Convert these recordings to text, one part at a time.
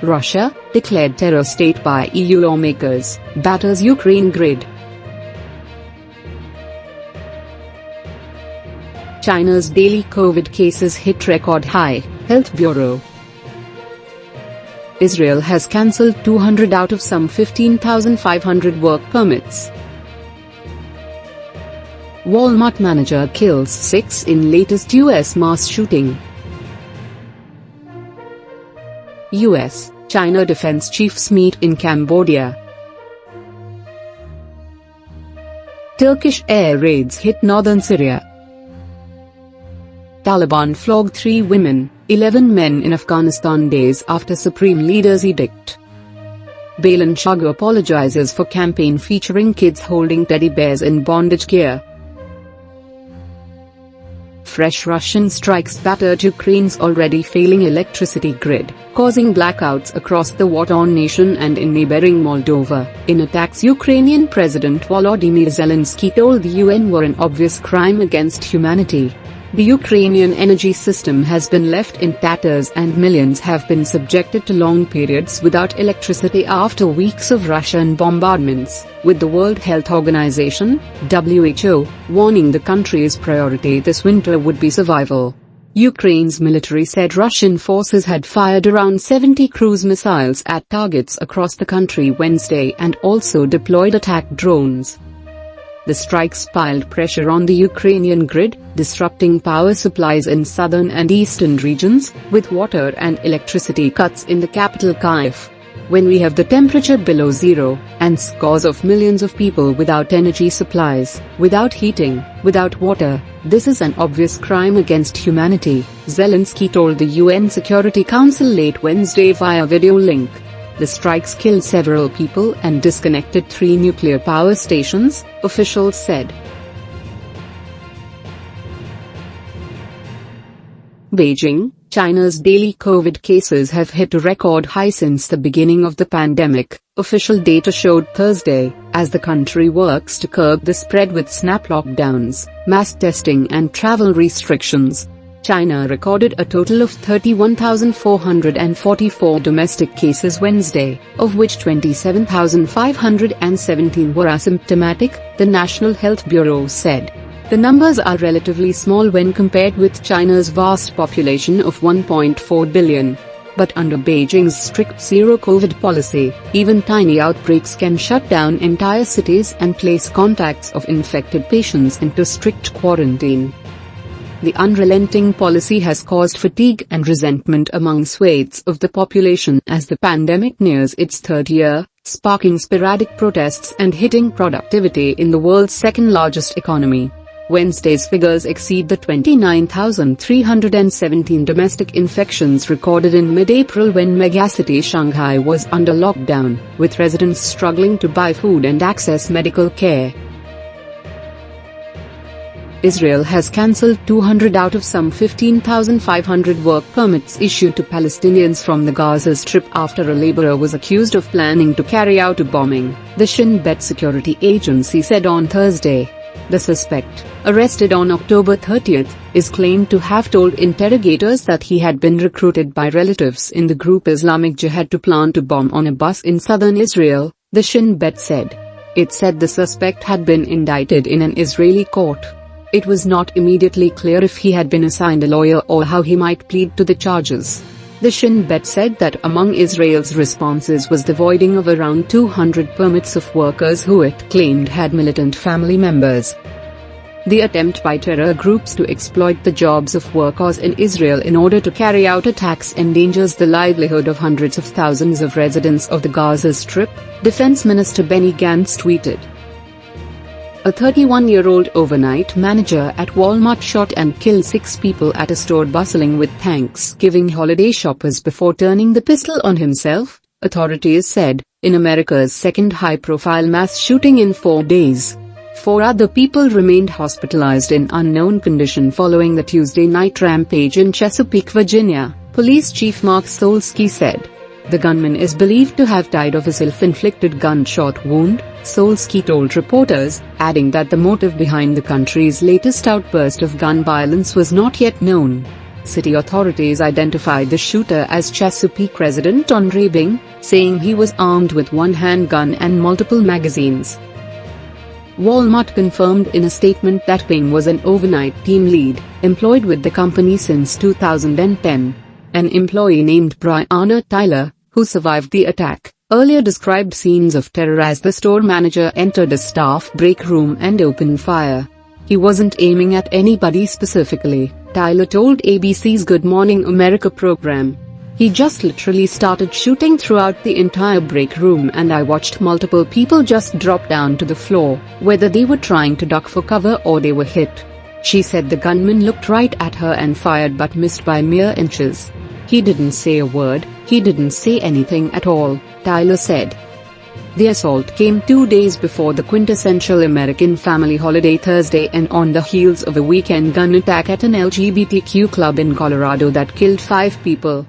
Russia, declared terror state by EU lawmakers, batters Ukraine grid. China's daily COVID cases hit record high, Health Bureau. Israel has cancelled 200 out of some 15,500 work permits. Walmart manager kills 6 in latest US mass shooting. US-China defense chiefs meet in Cambodia. Turkish air raids hit northern Syria. Taliban flog 3 women, 11 men in Afghanistan days after Supreme Leader's edict. Balenciaga apologizes for campaign featuring kids holding teddy bears in bondage gear. Fresh Russian strikes battered Ukraine's already failing electricity grid, causing blackouts across the war-torn nation and in neighboring Moldova. In attacks, Ukrainian President Volodymyr Zelensky told the UN were an obvious crime against humanity. The Ukrainian energy system has been left in tatters and millions have been subjected to long periods without electricity after weeks of Russian bombardments, with the World Health Organization, WHO, warning the country's priority this winter would be survival. Ukraine's military said Russian forces had fired around 70 cruise missiles at targets across the country Wednesday and also deployed attack drones. The strikes piled pressure on the Ukrainian grid, disrupting power supplies in southern and eastern regions, with water and electricity cuts in the capital Kyiv. When we have the temperature below zero, and scores of millions of people without energy supplies, without heating, without water, this is an obvious crime against humanity, Zelensky told the UN Security Council late Wednesday via video link. The strikes killed several people and disconnected 3 nuclear power stations, officials said. Beijing, China's daily COVID cases have hit a record high since the beginning of the pandemic, official data showed Thursday, as the country works to curb the spread with snap lockdowns, mass testing and travel restrictions. China recorded a total of 31,444 domestic cases Wednesday, of which 27,517 were asymptomatic, the National Health Bureau said. The numbers are relatively small when compared with China's vast population of 1.4 billion. But under Beijing's strict zero-COVID policy, even tiny outbreaks can shut down entire cities and place contacts of infected patients into strict quarantine. The unrelenting policy has caused fatigue and resentment among swathes of the population as the pandemic nears its third year, sparking sporadic protests and hitting productivity in the world's second-largest economy. Wednesday's figures exceed the 29,317 domestic infections recorded in mid-April when megacity Shanghai was under lockdown, with residents struggling to buy food and access medical care. Israel has cancelled 200 out of some 15,500 work permits issued to Palestinians from the Gaza Strip after a laborer was accused of planning to carry out a bombing, the Shin Bet security agency said on Thursday. The suspect, arrested on October 30, is claimed to have told interrogators that he had been recruited by relatives in the group Islamic Jihad to plan to bomb on a bus in southern Israel, the Shin Bet said. It said the suspect had been indicted in an Israeli court. It was not immediately clear if he had been assigned a lawyer or how he might plead to the charges. The Shin Bet said that among Israel's responses was the voiding of around 200 permits of workers who it claimed had militant family members. The attempt by terror groups to exploit the jobs of workers in Israel in order to carry out attacks endangers the livelihood of hundreds of thousands of residents of the Gaza Strip, Defense Minister Benny Gantz tweeted. A 31-year-old overnight manager at Walmart shot and killed 6 people at a store bustling with Thanksgiving holiday shoppers before turning the pistol on himself, authorities said, in America's second high-profile mass shooting in 4 days. 4 other people remained hospitalized in unknown condition following the Tuesday night rampage in Chesapeake, Virginia, Police Chief Mark Solsky said. The gunman is believed to have died of a self-inflicted gunshot wound, Solsky told reporters, adding that the motive behind the country's latest outburst of gun violence was not yet known. City authorities identified the shooter as Chesapeake resident Andre Bing, saying he was armed with one handgun and multiple magazines. Walmart confirmed in a statement that Bing was an overnight team lead, employed with the company since 2010. An employee named Brianna Tyler, who survived the attack, earlier described scenes of terror as the store manager entered a staff break room and opened fire. He wasn't aiming at anybody specifically, Tyler told ABC's Good Morning America program. He just literally started shooting throughout the entire break room and I watched multiple people just drop down to the floor, whether they were trying to duck for cover or they were hit. She said the gunman looked right at her and fired but missed by mere inches. He didn't say a word, he didn't say anything at all, Tyler said. The assault came 2 days before the quintessential American family holiday Thursday and on the heels of a weekend gun attack at an LGBTQ club in Colorado that killed 5 people.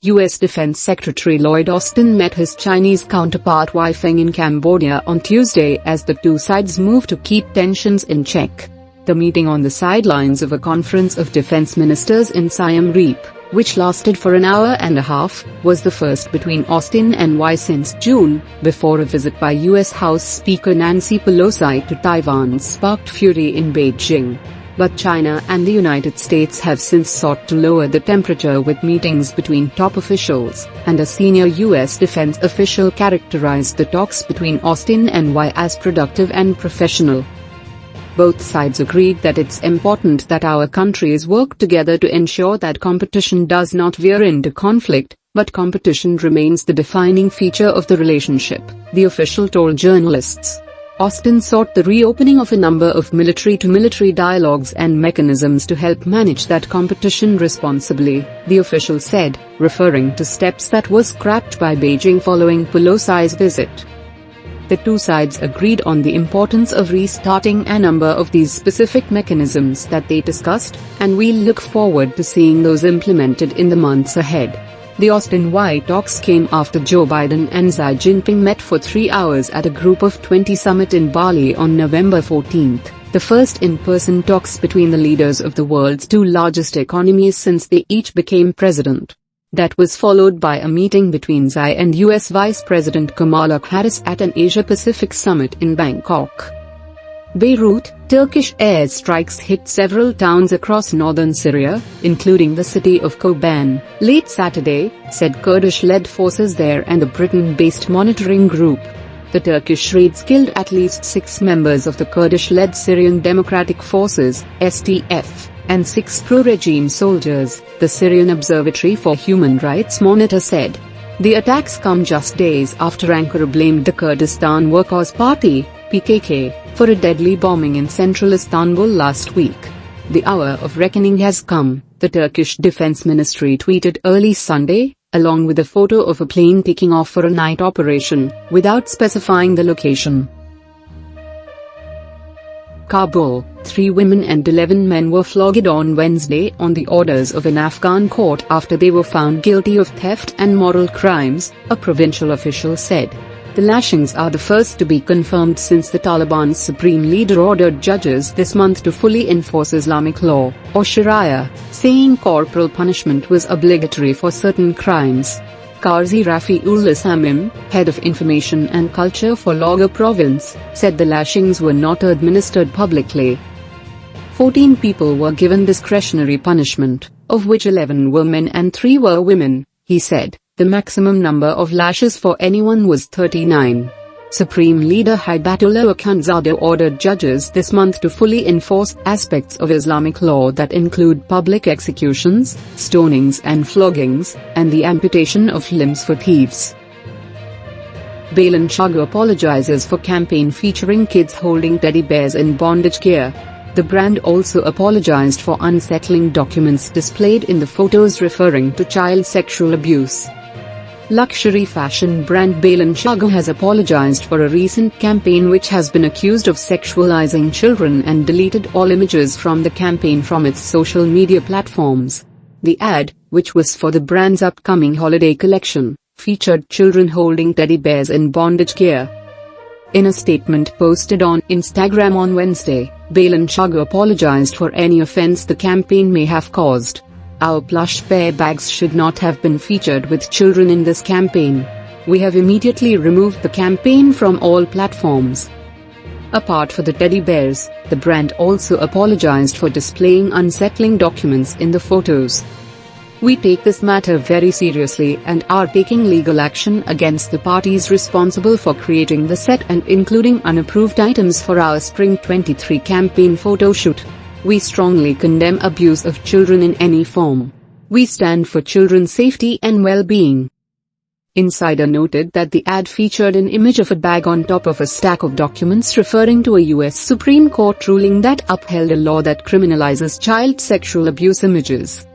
U.S. Defense Secretary Lloyd Austin met his Chinese counterpart Wei Feng in Cambodia on Tuesday as the two sides move to keep tensions in check. The meeting on the sidelines of a conference of defense ministers in Siem Reap, which lasted for an hour and a half, was the first between Austin and Wei since June, before a visit by U.S. House Speaker Nancy Pelosi to Taiwan sparked fury in Beijing. But China and the United States have since sought to lower the temperature with meetings between top officials, and a senior U.S. defense official characterized the talks between Austin and Wei as productive and professional. Both sides agreed that it's important that our countries work together to ensure that competition does not veer into conflict, but competition remains the defining feature of the relationship, the official told journalists. Austin sought the reopening of a number of military-to-military dialogues and mechanisms to help manage that competition responsibly, the official said, referring to steps that were scrapped by Beijing following Pelosi's visit. The two sides agreed on the importance of restarting a number of these specific mechanisms that they discussed, and we'll look forward to seeing those implemented in the months ahead. The Austin-Wei talks came after Joe Biden and Xi Jinping met for 3 hours at a Group of 20 summit in Bali on November 14, the first in-person talks between the leaders of the world's two largest economies since they each became president. That was followed by a meeting between Xi and U.S. Vice President Kamala Harris at an Asia-Pacific summit in Bangkok. Beirut, Turkish airstrikes hit several towns across northern Syria, including the city of Kobane, late Saturday, said Kurdish-led forces there and a Britain-based monitoring group. The Turkish raids killed at least 6 members of the Kurdish-led Syrian Democratic Forces, SDF, and 6 pro-regime soldiers, the Syrian Observatory for Human Rights monitor said. The attacks come just days after Ankara blamed the Kurdistan Workers' Party, PKK, for a deadly bombing in central Istanbul last week. The hour of reckoning has come, the Turkish Defense Ministry tweeted early Sunday, along with a photo of a plane taking off for a night operation, without specifying the location. Kabul, 3 women and 11 men were flogged on Wednesday on the orders of an Afghan court after they were found guilty of theft and moral crimes, a provincial official said. The lashings are the first to be confirmed since the Taliban's supreme leader ordered judges this month to fully enforce Islamic law, or Sharia, saying corporal punishment was obligatory for certain crimes. Qazi Rafiul-Islamim, head of information and culture for Logar province, said the lashings were not administered publicly. 14 people were given discretionary punishment, of which 11 were men and 3 were women, he said. The maximum number of lashes for anyone was 39. Supreme Leader Hibatullah Akhundzada ordered judges this month to fully enforce aspects of Islamic law that include public executions, stonings and floggings, and the amputation of limbs for thieves. Balenciaga apologizes for campaign featuring kids holding teddy bears in bondage gear. The brand also apologized for unsettling documents displayed in the photos referring to child sexual abuse. Luxury fashion brand Balenciaga has apologized for a recent campaign which has been accused of sexualizing children and deleted all images from the campaign from its social media platforms. The ad, which was for the brand's upcoming holiday collection, featured children holding teddy bears in bondage gear. In a statement posted on Instagram on Wednesday, Balenciaga apologized for any offense the campaign may have caused. Our plush bear bags should not have been featured with children in this campaign. We have immediately removed the campaign from all platforms. Apart from the teddy bears, the brand also apologized for displaying unsettling documents in the photos. We take this matter very seriously and are taking legal action against the parties responsible for creating the set and including unapproved items for our Spring 23 campaign photo shoot. We strongly condemn abuse of children in any form. We stand for children's safety and well-being. Insider noted that the ad featured an image of a bag on top of a stack of documents referring to a US Supreme Court ruling that upheld a law that criminalizes child sexual abuse images.